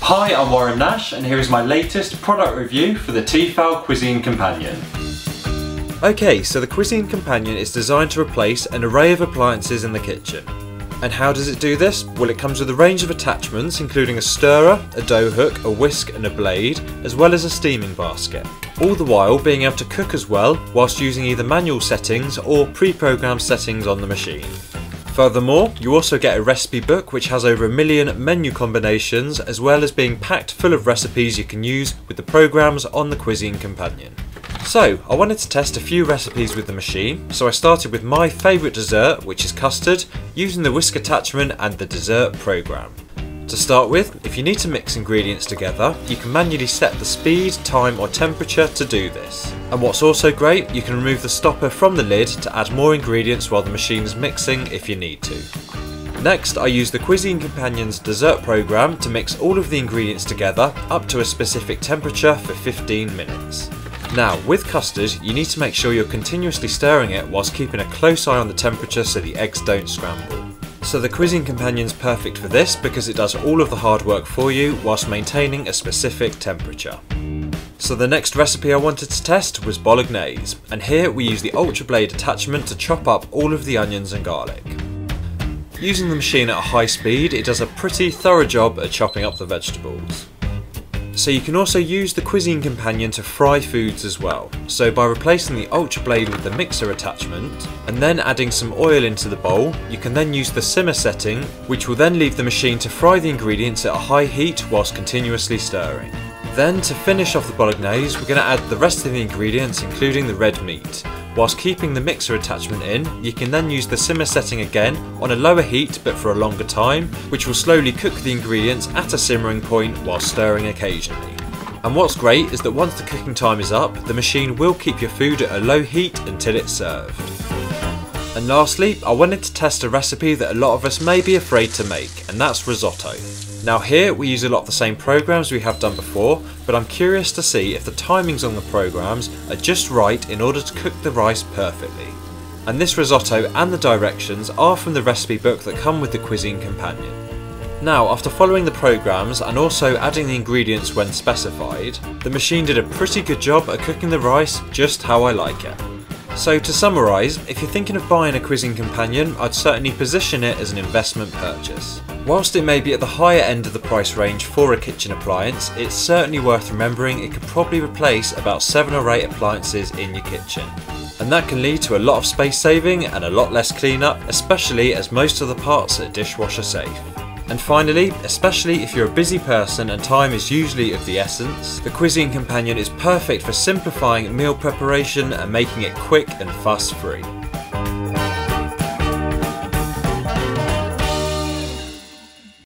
Hi, I'm Warren Nash and here is my latest product review for the Tefal Cuisine Companion. Okay, so the Cuisine Companion is designed to replace an array of appliances in the kitchen. And how does it do this? Well, it comes with a range of attachments including a stirrer, a dough hook, a whisk and a blade, as well as a steaming basket. All the while being able to cook as well, whilst using either manual settings or pre-programmed settings on the machine. Furthermore, you also get a recipe book which has over 1 million menu combinations, as well as being packed full of recipes you can use with the programs on the Cuisine Companion. So, I wanted to test a few recipes with the machine, so I started with my favourite dessert, which is custard, using the whisk attachment and the dessert program. To start with, if you need to mix ingredients together, you can manually set the speed, time or temperature to do this. And what's also great, you can remove the stopper from the lid to add more ingredients while the machine is mixing if you need to. Next, I use the Cuisine Companion's dessert program to mix all of the ingredients together up to a specific temperature for 15 minutes. Now, with custard, you need to make sure you're continuously stirring it whilst keeping a close eye on the temperature so the eggs don't scramble. So the Cuisine Companion's perfect for this because it does all of the hard work for you whilst maintaining a specific temperature. So the next recipe I wanted to test was Bolognese, and here we use the Ultra Blade attachment to chop up all of the onions and garlic. Using the machine at a high speed, it does a pretty thorough job at chopping up the vegetables. So you can also use the Cuisine Companion to fry foods as well. So by replacing the Ultra Blade with the mixer attachment and then adding some oil into the bowl, you can then use the simmer setting, which will then leave the machine to fry the ingredients at a high heat whilst continuously stirring. Then to finish off the Bolognese, we're going to add the rest of the ingredients including the red meat. Whilst keeping the mixer attachment in, you can then use the simmer setting again on a lower heat but for a longer time, which will slowly cook the ingredients at a simmering point while stirring occasionally. And what's great is that once the cooking time is up, the machine will keep your food at a low heat until it's served. And lastly, I wanted to test a recipe that a lot of us may be afraid to make, and that's risotto. Now here we use a lot of the same programs we have done before, but I'm curious to see if the timings on the programs are just right in order to cook the rice perfectly. And this risotto and the directions are from the recipe book that come with the Cuisine Companion. Now, after following the programs and also adding the ingredients when specified, the machine did a pretty good job at cooking the rice just how I like it. So to summarise, if you're thinking of buying a Cuisine Companion, I'd certainly position it as an investment purchase. Whilst it may be at the higher end of the price range for a kitchen appliance, it's certainly worth remembering it could probably replace about 7 or 8 appliances in your kitchen. And that can lead to a lot of space saving and a lot less cleanup, especially as most of the parts are dishwasher safe. And finally, especially if you're a busy person and time is usually of the essence, the Cuisine Companion is perfect for simplifying meal preparation and making it quick and fuss-free.